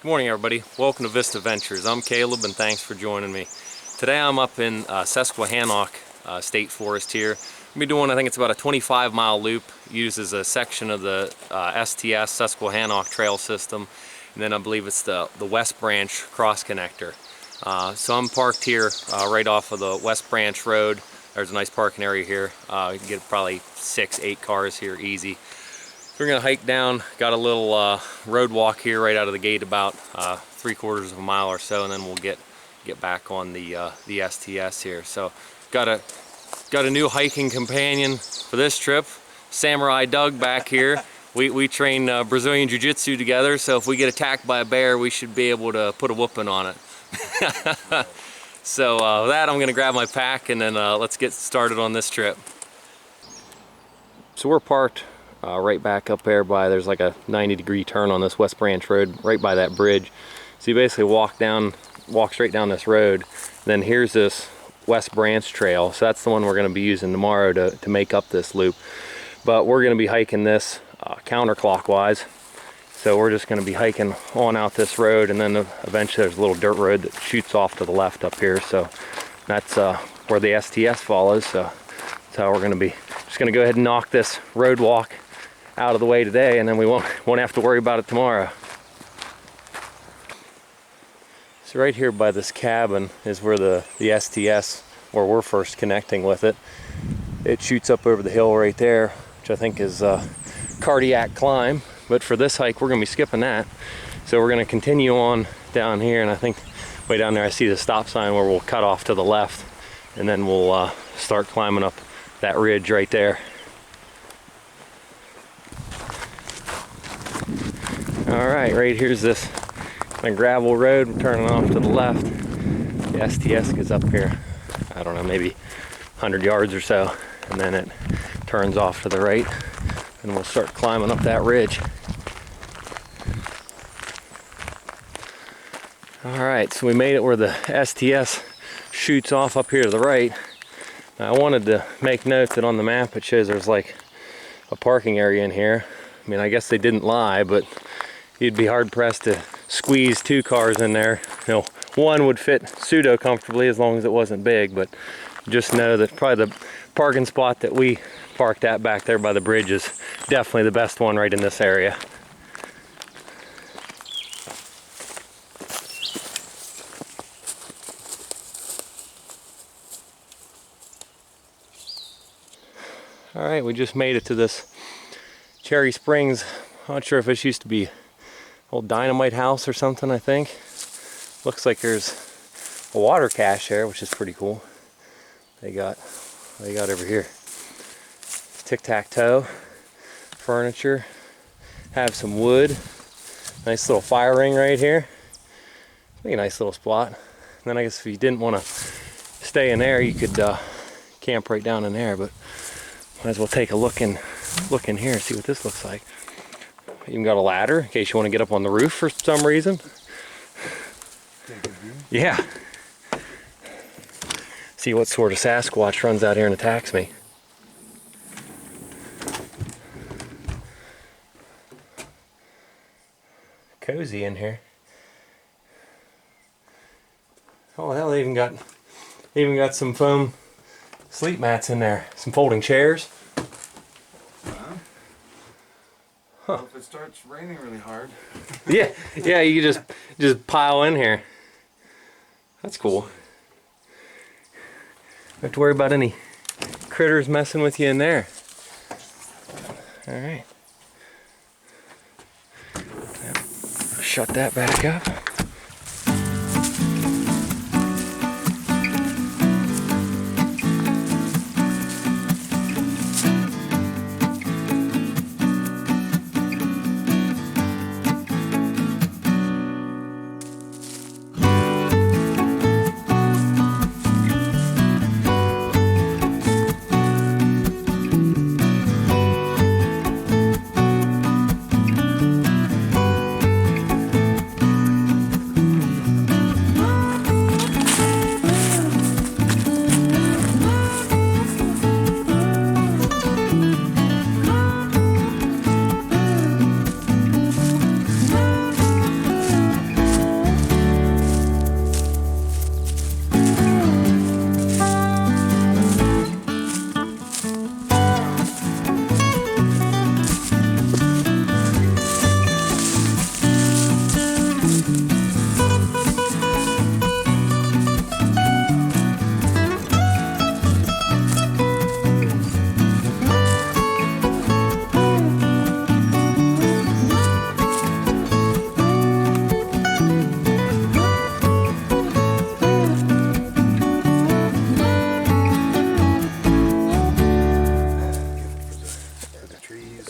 Good morning, everybody. Welcome to Vista Ventures. I'm Caleb, and thanks for joining me. Today I'm up in Susquehannock State Forest here. I'll be doing, I think it's about a 25-mile loop. Uses a section of the STS Susquehannock Trail System, and then I believe it's the West Branch cross connector. So I'm parked here right off of the West Branch Road. There's a nice parking area here. You can get probably 6-8 cars here easy. We're gonna hike down, got a little road walk here right out of the gate, about 3/4 of a mile or so, and then we'll get back on the STS here. So got a new hiking companion for this trip, Samurai Doug back here. We train Brazilian Jiu-Jitsu together, so if we get attacked by a bear, we should be able to put a whooping on it. So with that, I'm gonna grab my pack and then let's get started on this trip. So we're parked right back up there there's like a 90-degree turn on this West Branch Road right by that bridge. So you basically walk straight down this road. Then here's this West Branch Trail. So that's the one we're going to be using tomorrow to make up this loop. But we're going to be hiking this counterclockwise. So we're just going to be hiking on out this road, and then eventually there's a little dirt road that shoots off to the left up here. So that's where the STS follows. So that's how we're going to be just going to go ahead and knock this road walk out of the way today, and then we won't have to worry about it tomorrow. So right here by this cabin is where the STS, where we're first connecting with it. It shoots up over the hill right there, which I think is cardiac climb, but for this hike we're gonna be skipping that. So we're gonna continue on down here, and I think way down there I see the stop sign where we'll cut off to the left, and then we'll start climbing up that ridge right there. Alright, right here's this kind of gravel road. We're turning off to the left. The STS gets up here, I don't know, maybe 100 yards or so, and then it turns off to the right, and we'll start climbing up that ridge. Alright, so we made it where the STS shoots off up here to the right. Now, I wanted to make note that on the map it shows there's like a parking area in here. I mean, I guess they didn't lie, but you'd be hard pressed to squeeze 2 cars in there. You know, one would fit pseudo comfortably as long as it wasn't big, but just know that probably the parking spot that we parked at back there by the bridge is definitely the best one right in this area. All right, we just made it to this Cherry Springs. I'm not sure if this used to be old dynamite house or something. I think looks like there's a water cache there, which is pretty cool. They got over here tic-tac-toe furniture, have some wood, nice little fire ring right here. Be a nice little spot. And then I guess if you didn't want to stay in there, you could camp right down in there, but might as well take a look in here and see what this looks like. Even got a ladder in case you want to get up on the roof for some reason. Yeah. See what sort of Sasquatch runs out here and attacks me. Cozy in here. Oh hell, they even got some foam sleep mats in there. Some folding chairs. Huh. Well, if it starts raining really hard. yeah, you just pile in here. That's cool. Don't have to worry about any critters messing with you in there. All right. Shut that back up.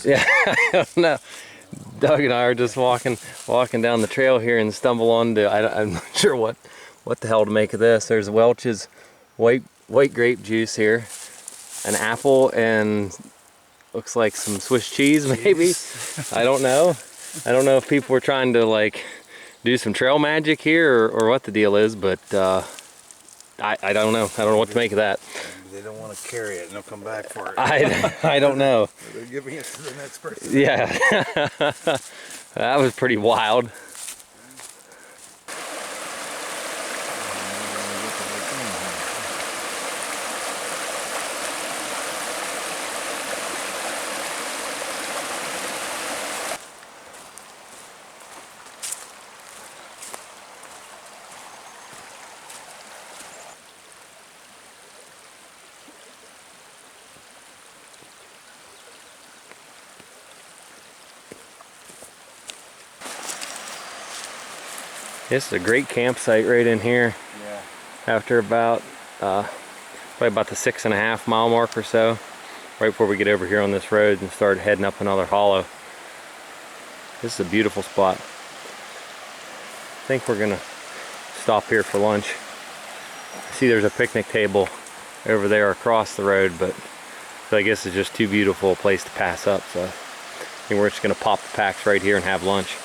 Yeah, I don't know. Doug and I are just walking down the trail here and stumble onto, I'm not sure what the hell to make of this. There's Welch's white grape juice here, an apple, and looks like some Swiss cheese maybe. I don't know. I don't know if people were trying to like do some trail magic here or what the deal is, but I don't know. I don't know what to make of that. They don't want to carry it and they'll come back for it. I don't know. They're giving it to the next person. Yeah. That was pretty wild. This is a great campsite right in here. Yeah. After about probably about the 6.5 mile mark or so, right before we get over here on this road and start heading up another hollow. This is a beautiful spot. I think we're gonna stop here for lunch. I see there's a picnic table over there across the road, but I feel like this is just too beautiful a place to pass up, so I think we're just gonna pop the packs right here and have lunch.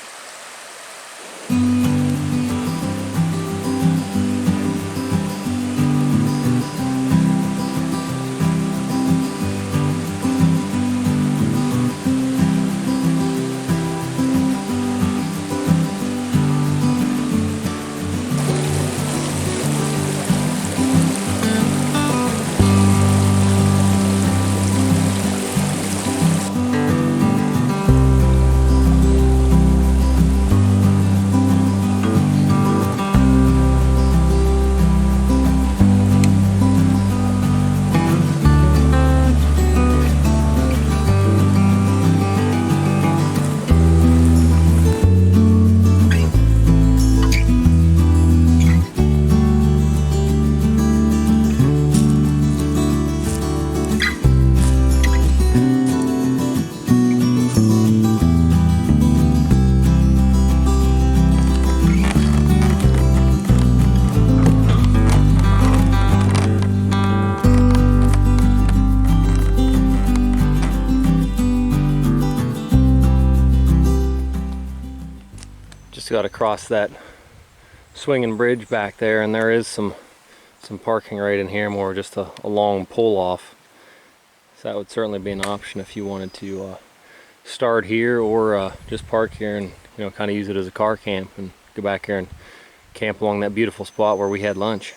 Got to cross that swinging bridge back there, and there is some parking right in here, more just a long pull off, so that would certainly be an option if you wanted to start here or just park here and kind of use it as a car camp and go back here and camp along that beautiful spot where we had lunch.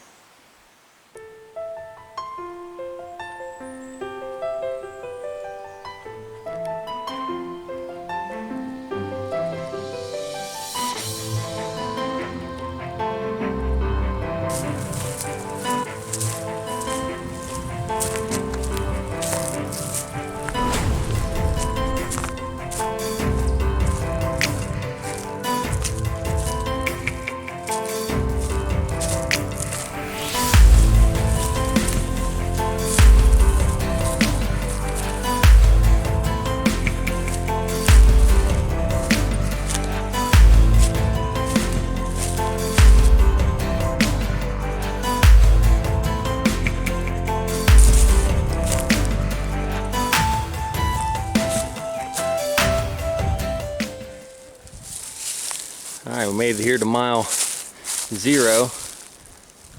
Alright, we made it here to mile 0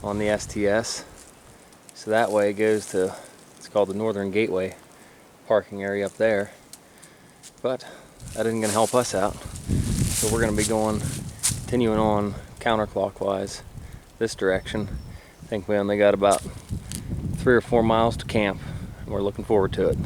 on the STS. So that way it goes to, it's called the Northern Gateway parking area up there. But that isn't going to help us out. So we're going to be continuing on counterclockwise this direction. I think we only got about 3 or 4 miles to camp, and we're looking forward to it.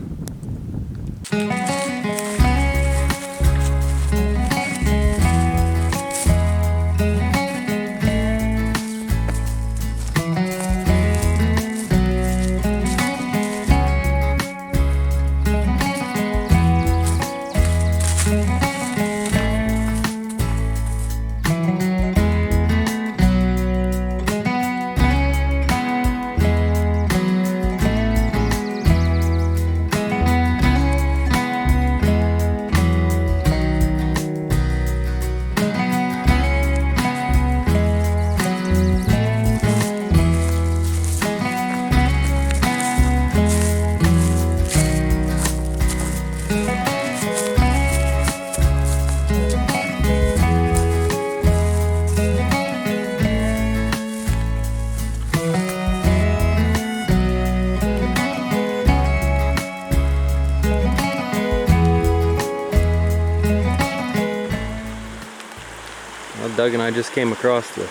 Well, Doug and I just came across the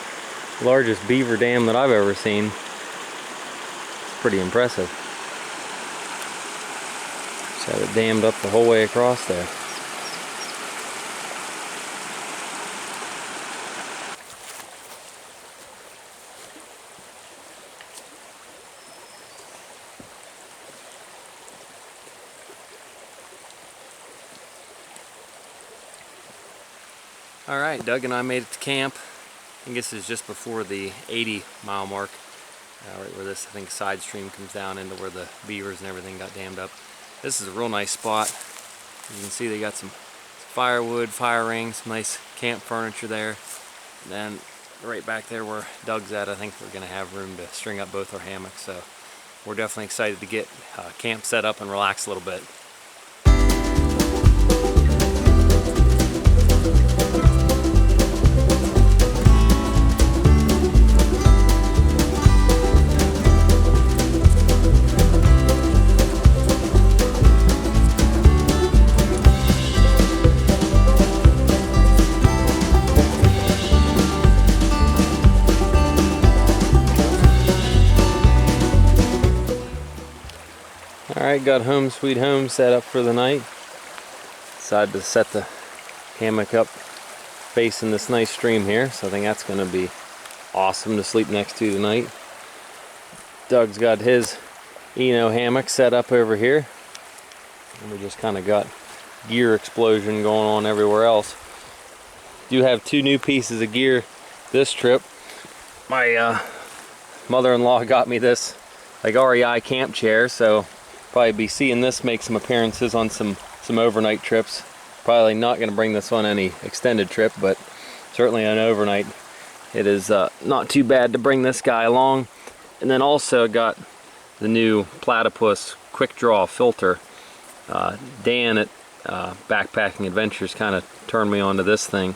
largest beaver dam that I've ever seen. It's pretty impressive. Just had it dammed up the whole way across there. Alright, Doug and I made it to camp. I think this is just before the 80-mile mark. Right where this, I think, side stream comes down into where the beavers and everything got dammed up. This is a real nice spot. You can see they got some firewood, fire rings, some nice camp furniture there. And then right back there where Doug's at, I think we're going to have room to string up both our hammocks. So we're definitely excited to get camp set up and relax a little bit. Alright, got home sweet home set up for the night. Decided to set the hammock up facing this nice stream here, so I think that's going to be awesome to sleep next to tonight. Doug's got his Eno hammock set up over here, and we just kind of got gear explosion going on everywhere else. Do have two new pieces of gear this trip. My mother-in-law got me this like REI camp chair, so probably be seeing this make some appearances on some overnight trips. Probably not going to bring this on any extended trip, but certainly an overnight it is not too bad to bring this guy along. And then also got the new Platypus quick draw filter. Dan at Backpacking Adventures kind of turned me on to this thing,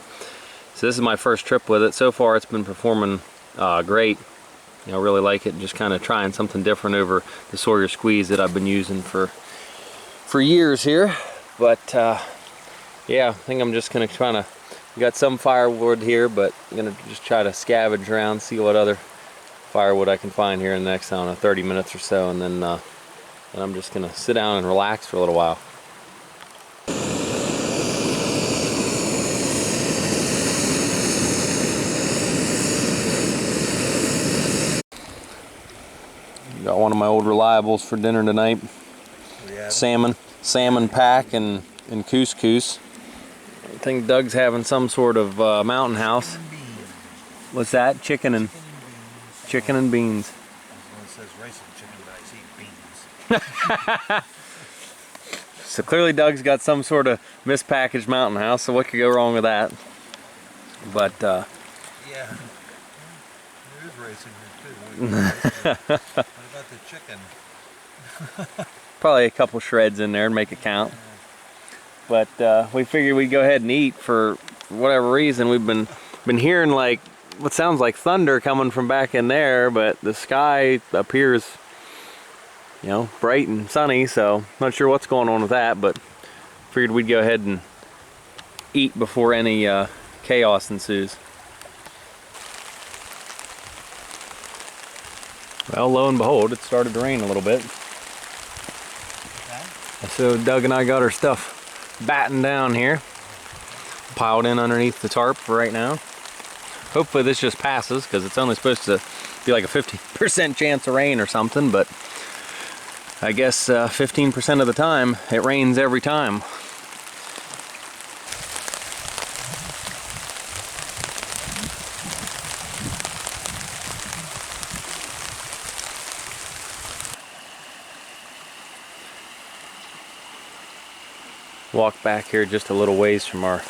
so this is my first trip with it. So far it's been performing great. You know, really like it. Just kind of trying something different over the Sawyer squeeze that I've been using for years here. But yeah, I think I'm just gonna got some firewood here, but I'm gonna just try to scavenge around, see what other firewood I can find here in the next, I don't know, 30 minutes or so, and then I'm just gonna sit down and relax for a little while. Got one of my old reliables for dinner tonight. Salmon pack and couscous. I think Doug's having some sort of mountain house. What's that? Chicken and beans. It says rice and chicken, but I see beans. So clearly Doug's got some sort of mispackaged mountain house, so what could go wrong with that? But yeah, there is rice in here too. What about the chicken? probably a couple shreds in there and make it count. But we figured we'd go ahead and eat. For whatever reason, we've been hearing like what sounds like thunder coming from back in there, but the sky appears, you know, bright and sunny, so not sure what's going on with that, but figured we'd go ahead and eat before any chaos ensues. Well, lo and behold, it started to rain a little bit. So Doug and I got our stuff battened down here, piled in underneath the tarp for right now. Hopefully this just passes, because it's only supposed to be like a 50% chance of rain or something, but I guess 15% of the time it rains every time. Walk back here just a little ways from our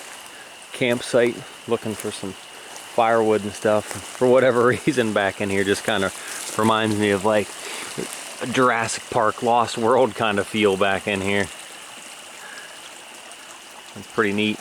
campsite, looking for some firewood and stuff. For whatever reason, back in here just kind of reminds me of like a Jurassic Park Lost World kind of feel back in here. It's pretty neat.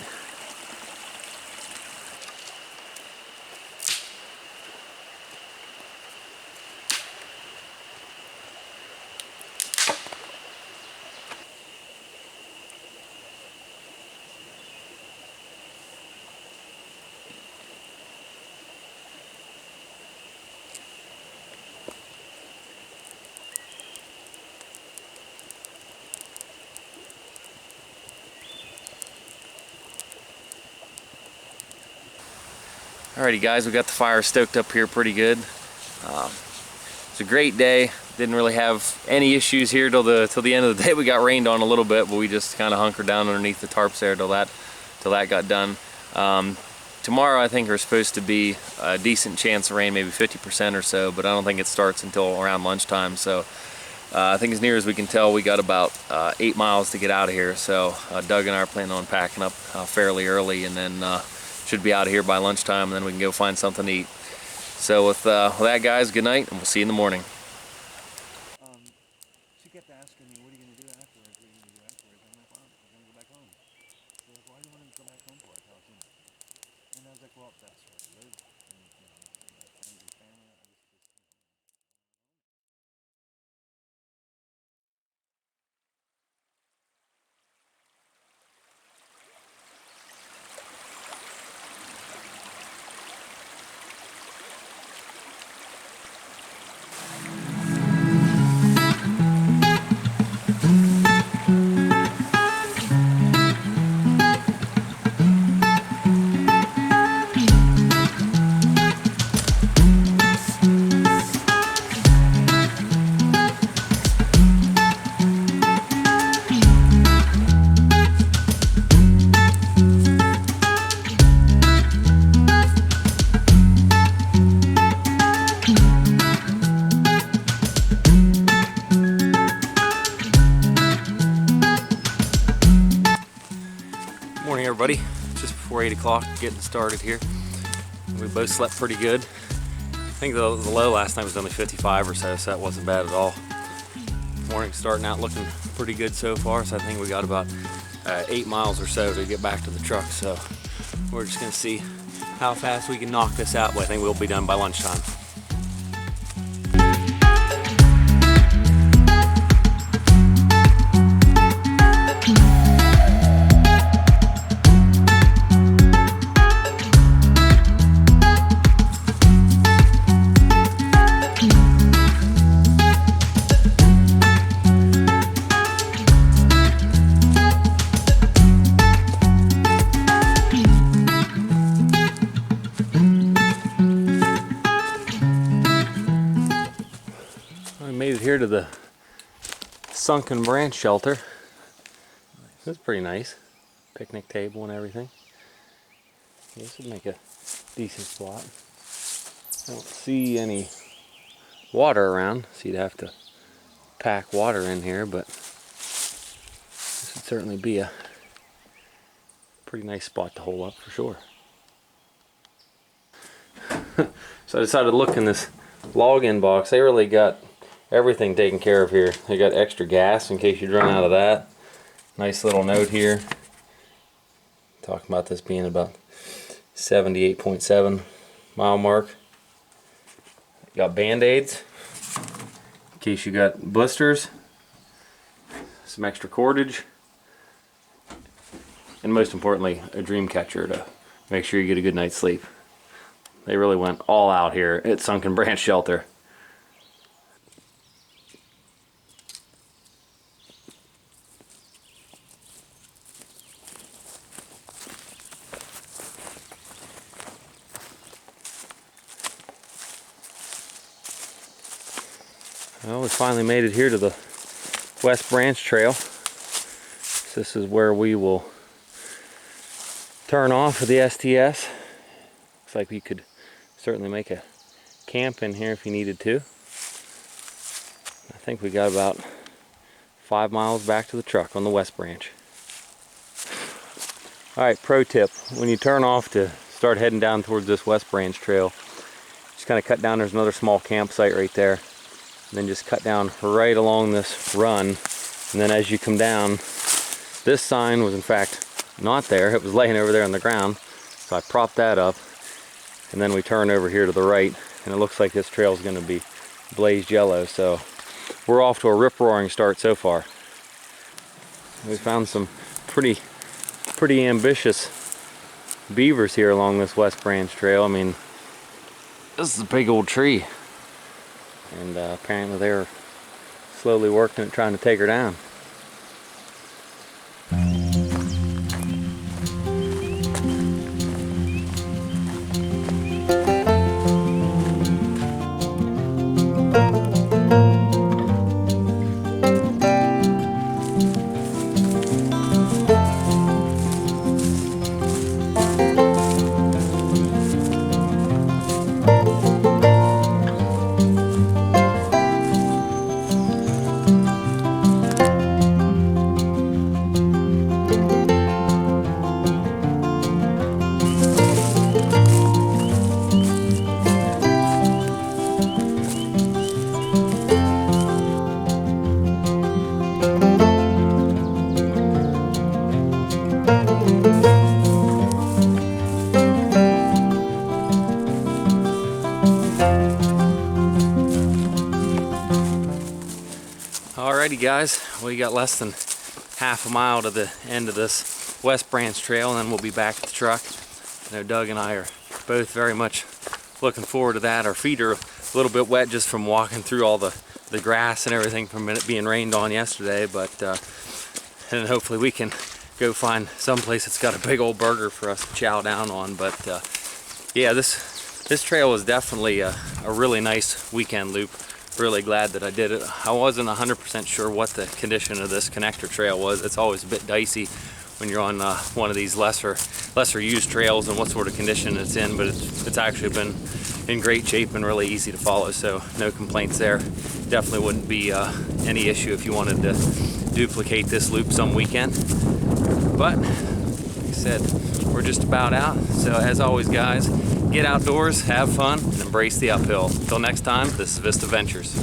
Alrighty guys, we got the fire stoked up here pretty good. It's a great day. Didn't really have any issues here till the end of the day. We got rained on a little bit, but we just kind of hunkered down underneath the tarps there till that got done. Tomorrow I think there's supposed to be a decent chance of rain, maybe 50% or so, but I don't think it starts until around lunchtime. So I think as near as we can tell, we got about 8 miles to get out of here. So Doug and I are planning on packing up fairly early, and then should be out of here by lunchtime, and then we can go find something to eat. So with that, guys, good night, and we'll see you in the morning. She kept asking me, what are you going to do afterwards? What are you going to do afterwards? I'm like, well, I'm going to go back home. She's like, why do you want him to go back home for? Tell us, you know. And I was like, well, that's where I live. And, you know, my friends and family. Morning everybody, just before 8 o'clock, getting started here. We both slept pretty good. I think the low last night was only 55 or so, so that wasn't bad at all. Morning's starting out looking pretty good so far, so I think we got about 8 miles or so to get back to the truck. So we're just gonna see how fast we can knock this out, but I think we'll be done by lunchtime. Made it here to the sunken branch shelter. This is pretty nice. Picnic table and everything. This would make a decent spot. I don't see any water around, so you'd have to pack water in here, but this would certainly be a pretty nice spot to hole up for sure. So I decided to look in this login box. They really got everything taken care of here. They got extra gas in case you'd run out of that. Nice little note here talking about this being about 78.7 mile mark. Got band-aids in case you got blisters, some extra cordage, and most importantly a dream catcher to make sure you get a good night's sleep. They really went all out here at Sunken Branch Shelter. Well, we finally made it here to the West Branch Trail. This is where we will turn off of the STS. Looks like we could certainly make a camp in here if you needed to. I think we got about 5 miles back to the truck on the West Branch. Alright, pro tip, when you turn off to start heading down towards this West Branch Trail, just kind of cut down. There's another small campsite right there. And then just cut down right along this run, and then as you come down, this sign was in fact not there. It was laying over there on the ground, so I propped that up, and then we turn over here to the right, and it looks like this trail is going to be blazed yellow. So we're off to a rip-roaring start so far. We found some pretty ambitious beavers here along this West Branch Trail. I mean, this is a big old tree. And apparently they're slowly working at trying to take her down. Alrighty guys, we got less than half a mile to the end of this West Branch Trail, and then we'll be back at the truck. I know Doug and I are both very much looking forward to that. Our feet are a little bit wet just from walking through all the grass and everything from it being rained on yesterday, but and hopefully we can go find some place that's got a big old burger for us to chow down on. But yeah, this trail was definitely a really nice weekend loop. Really glad that I did it. I wasn't 100% sure what the condition of this connector trail was. It's always a bit dicey when you're on one of these lesser used trails and what sort of condition it's in, but it's actually been in great shape and really easy to follow, so no complaints there. Definitely wouldn't be any issue if you wanted to duplicate this loop some weekend. But like I said, we're just about out. So as always guys, get outdoors, have fun, and embrace the uphill. Until next time, this is Vista Ventures.